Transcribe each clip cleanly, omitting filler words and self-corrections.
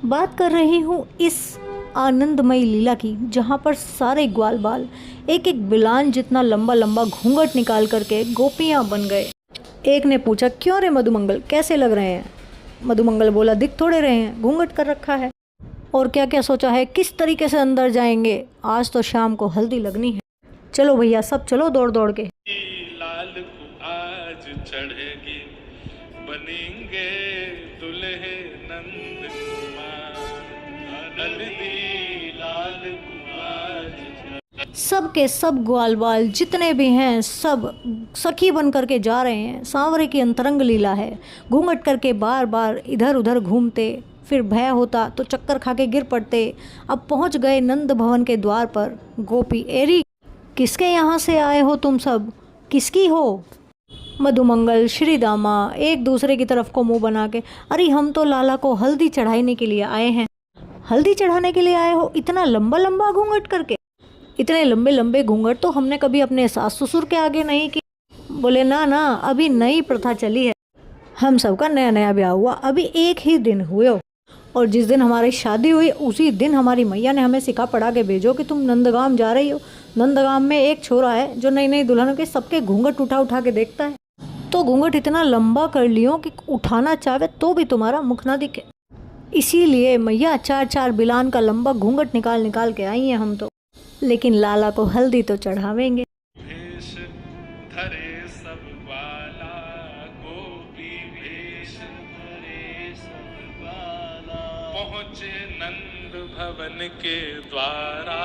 बात कर रही हूँ इस आनंदमयी लीला की, जहाँ पर सारे ग्वाल बाल एक एक बिलान जितना लंबा लंबा घूंघट निकाल करके गोपियाँ बन गए। एक ने पूछा, क्यों रे मधुमंगल, कैसे लग रहे हैं? मधुमंगल बोला, दिख थोड़े रहे हैं, घूंघट कर रखा है। और क्या क्या सोचा है, किस तरीके से अंदर जाएंगे? आज तो शाम को हल्दी लगनी है। चलो भैया, सब चलो दौड़ दौड़ के। लाल को आज चढ़ेगी, बनेंगे दुल्हे नंद कुमार। हल्दी लाल को आज सब के सब ग्वाल बाल जितने भी हैं सब सखी बन करके जा रहे हैं। सांवरे की अंतरंग लीला है। घूंघट करके बार बार इधर उधर घूमते, फिर भय होता तो चक्कर खा के गिर पड़ते। अब पहुंच गए नंद भवन के द्वार पर। गोपी, एरी किसके यहाँ से आए हो तुम सब, किसकी हो? मधुमंगल, श्रीदामा एक दूसरे की तरफ को मुंह बना के, अरे हम तो लाला को हल्दी चढ़ाने के लिए आए हैं। हल्दी चढ़ाने के लिए आए हो? इतना लंबा लंबा घूंघट करके? इतने लंबे लंबे घूंघट तो हमने कभी अपने सास ससुर के आगे नहीं की। बोले, ना ना, अभी नई प्रथा चली है। हम सबका नया नया ब्याह हुआ, अभी एक ही दिन हुए हो। और जिस दिन हमारी शादी हुई उसी दिन हमारी मैया ने हमें सिखा पढ़ा के भेजो कि तुम नंदगाम जा रही हो। नंदगाम में एक छोरा है जो नई नई दुल्हनों के सबके घूंघट उठा उठा के देखता है। तो घूंघट इतना लंबा कर लियो कि उठाना चाहे तो भी तुम्हारा मुख ना दिखे। इसीलिए मैया चार चार बिलान का लंबा घूंघट निकाल निकाल के आई हैं हम तो। लेकिन लाला को हल्दी तो चढ़ावेंगे। भेष धरे सब ग्वाला, गोपी भेष धरे सब ग्वाला। पहुँचे नंद भवन के द्वारा,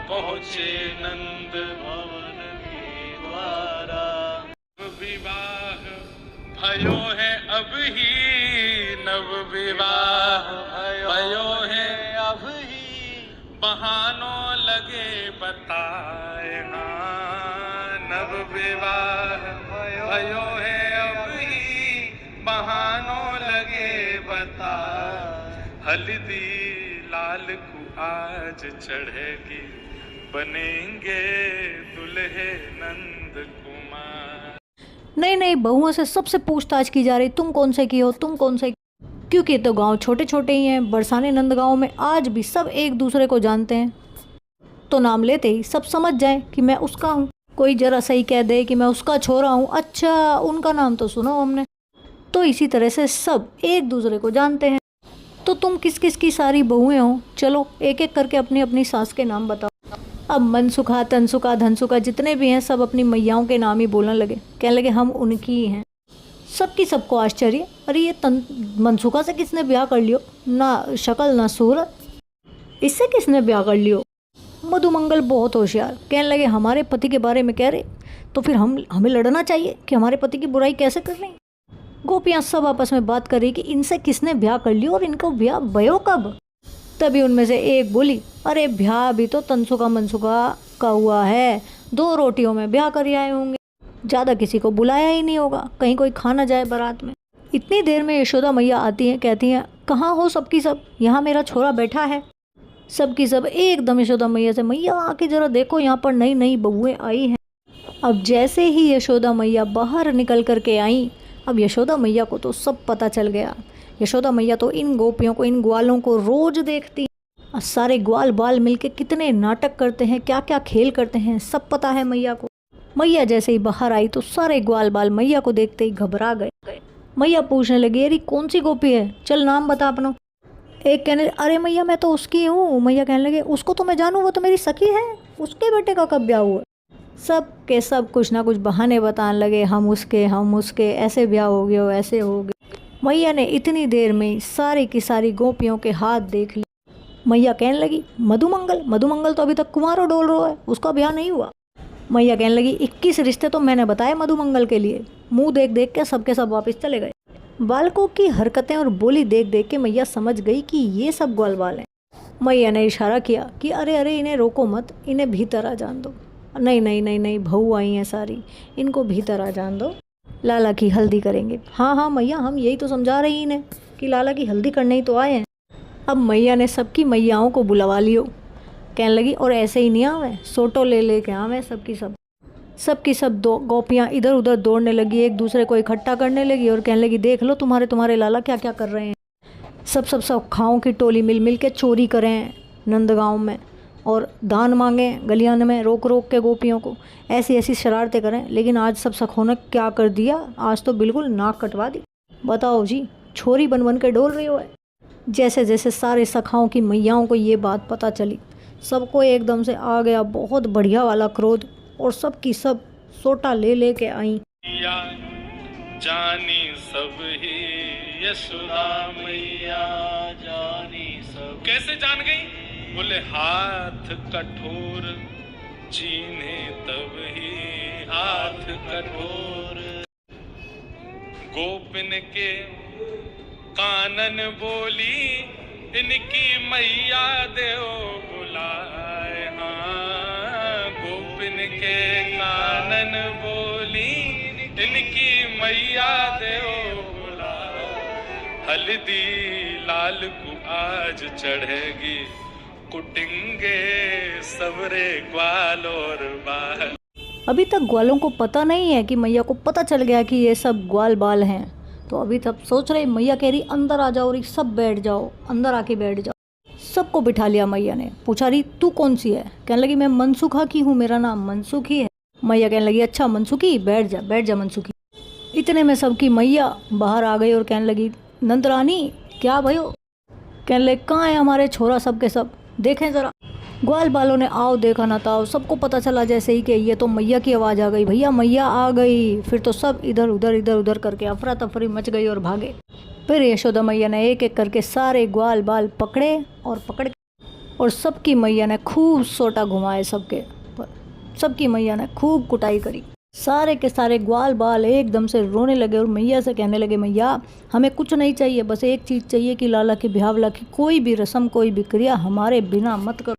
पहुँचे नंद भवन के द्वारा। विवाह भयो है अब ही, नव विवाह भयो है अब ही। बहानों लगे बताए, हाँ नव विवाह भयो है अब ही। बहानों लगे बताए, हल्दी लाल को आज चढ़ेगी, बनेंगे दुल्हे नंद कुमार। नई नई बहुओं से सबसे पूछताछ की जा रही, तुम कौन से की हो, तुम कौन से? क्योंकि तो गांव छोटे छोटे ही हैं। बरसाने नंद गांव में आज भी सब एक दूसरे को जानते हैं। तो नाम लेते ही सब समझ जाएं कि मैं उसका हूँ। कोई जरा सही कह दे कि मैं उसका छोरा हूँ, अच्छा उनका नाम तो सुना हमने। तो इसी तरह से सब एक दूसरे को जानते हैं। तो तुम किस किस की सारी बहुएं हो? चलो एक एक करके अपनी अपनी सास के नाम बताओ। अब मनसुखा, तनसुखा, धनसुखा जितने भी हैं सब अपनी मैयाओं के नाम ही बोलने लगे। कहने लगे, हम उनकी ही हैं। सबकी सबको आश्चर्य, अरे ये मनसुखा से किसने ब्याह कर लियो? ना शक्ल ना सूरत, इससे किसने ब्याह कर लियो? मधुमंगल बहुत होशियार, कहने लगे, हमारे पति के बारे में कह रहे तो फिर हमें लड़ना चाहिए कि हमारे पति की बुराई कैसे कर रही। गोपियाँ सब आपस में बात कर रही कि इनसे किसने ब्याह कर लियो और इनको ब्याह भयो कब? तभी उनमें से एक बोली, अरे ब्याह भी तो तनसुखा मनसुखा का हुआ है, 2 रोटियों में ब्याह कर आए होंगे, ज़्यादा किसी को बुलाया ही नहीं होगा, कहीं कोई खा ना जाए बारात में। इतनी देर में यशोदा मैया आती हैं, कहती हैं, कहाँ हो सबकी सब, यहाँ मेरा छोरा बैठा है। सबकी सब एकदम यशोदा मैया से, मैया आके जरा देखो यहाँ पर नई नई बहुएं आई हैं। अब जैसे ही यशोदा मैया बाहर निकल करके आई, अब यशोदा मैया को तो सब पता चल गया। यशोदा मैया तो इन गोपियों को, इन ग्वालों को रोज देखती। और सारे ग्वाल बाल मिलके कितने नाटक करते हैं, क्या क्या खेल करते हैं, सब पता है मैया को। मैया जैसे ही बाहर आई तो सारे ग्वाल बाल मैया को देखते ही घबरा गए। मैया पूछने लगी, अरे कौन सी गोपी है, चल नाम बता अपना। एक कहने, अरे मैया मैं तो उसकी हूँ। मैया कहने लगे, उसको तो मैं जानूँ, वो तो मेरी सखी है, उसके बेटे का कब ब्याह हुआ? सब के सब कुछ ना कुछ बहाने बताने लगे, हम उसके ऐसे ब्याह हो गए हो, ऐसे हो गए। मैया ने इतनी देर में सारी की सारी गोपियों के हाथ देख लिए। मैया कहने लगी, मधुमंगल तो अभी तक कुंवारा डोल रहा है, उसका ब्याह नहीं हुआ। मैया कहने लगी, 21 रिश्ते तो मैंने बताए मधुमंगल के लिए। मुंह देख देख के सबके सब वापस चले गए। बालकों की हरकतें और बोली देख देख के मैया समझ गई कि ये सब ग्वाल बाल हैं। मैया ने इशारा किया कि अरे अरे इन्हें रोको मत, इन्हें भीतर आ जान दो। नहीं नहीं नहीं नहीं, बहू आई हैं सारी, इनको भीतर आ जान दो, लाला की हल्दी करेंगे। हाँ हाँ मैया, हम यही तो समझा रही इन्हें कि लाला की हल्दी करने ही तो आए हैं। अब मैया ने सबकी मैयाओं को बुलवा लियो। कहने लगी, और ऐसे ही नहीं आवे, सोटो ले ले के आवे सबकी सब दो गोपियाँ इधर उधर दौड़ने लगी, एक दूसरे को इकट्ठा करने लगी और कहने लगी, देख लो तुम्हारे लाला क्या क्या कर रहे हैं। सब सखाओं की टोली मिल मिल के चोरी करें नंदगांव में और दान मांगें गलियां में रोक रोक के गोपियों को, ऐसी ऐसी शरारतें करें। लेकिन आज सब सखों ने क्या कर दिया, आज तो बिल्कुल नाक कटवा दी। बताओ जी, छोरी बन बन के डोल रही हो। जैसे जैसे सारे सखाओं की मैयाओं को ये बात पता चली, सबको एकदम से आ गया बहुत बढ़िया वाला क्रोध और सब की सब सोटा ले ले के आई। या जानी सब ही यशोदा मैया जानी सब। कैसे जान गई? बोले हाथ कठोर चीन्हे तब ही हाथ कठोर। गोपिन के कानन बोली इनकी मैया देव बुलाए। हाँ, गोपिन के कानन बोली इनकी मैया देव बुलाए। हल्दी लाल को आज चढ़ेगी कुटिंगे सबरे ग्वाल और बाल। अभी तक ग्वालों को पता नहीं है कि मैया को पता चल गया कि ये सब ग्वाल बाल हैं। तो अभी तक सोच रहे, मैया कह रही अंदर आ जाओ, रही सब बैठ जाओ, अंदर आके बैठ जाओ। सबको बिठा लिया मैया ने। पूछा रही तू कौन सी है? कहने लगी मैं मनसुखा की हूँ, मेरा नाम मनसुखी है। मैया कहने लगी अच्छा मनसुखी, बैठ जा मनसुखी। इतने में सबकी मैया बाहर आ गई और कहने लगी नंदरानी क्या भयो? कहने लगे कहाँ है हमारे छोरा सब के सब, देखें ज़रा। ग्वाल बालों ने आओ देखा ना ताओ, सबको पता चला जैसे ही कि ये तो मैया की आवाज़ आ गई, भैया मैया आ गई। फिर तो सब इधर उधर करके अफरा तफरी मच गई और भागे। फिर यशोदा मैया ने एक एक करके सारे ग्वाल बाल पकड़े और सबकी मैया ने खूब सोटा घुमाए सबके पर। सबकी मैया ने खूब कुटाई करी। सारे के सारे ग्वाल बाल एकदम से रोने लगे और मैया से कहने लगे मैया हमें कुछ नहीं चाहिए, बस एक चीज़ चाहिए कि लाला की ब्यावला की कोई भी रस्म कोई भी क्रिया हमारे बिना मत करो।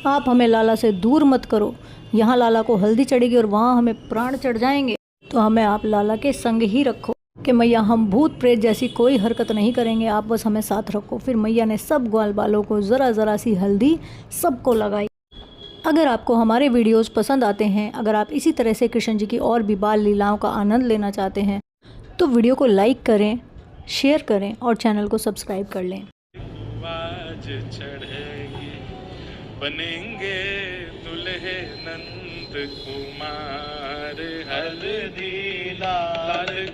आप हमें लाला से दूर मत करो। यहाँ लाला को हल्दी चढ़ेगी और वहाँ हमें प्राण चढ़ जाएंगे, तो हमें आप लाला के संग ही रखो कि मैया हम भूत प्रेत जैसी कोई हरकत नहीं करेंगे, आप बस हमें साथ रखो। फिर मैया ने सब ग्वाल बालों को ज़रा ज़रा सी हल्दी सबको लगाई। अगर आपको हमारे वीडियोस पसंद आते हैं, अगर आप इसी तरह से कृष्ण जी की और भी बाल लीलाओं का आनंद लेना चाहते हैं, तो वीडियो को लाइक करें, शेयर करें और चैनल को सब्सक्राइब कर लें। आवाज चढ़ेगी बनेंगे दुल्हे नंद कुमार। हल्दी लाल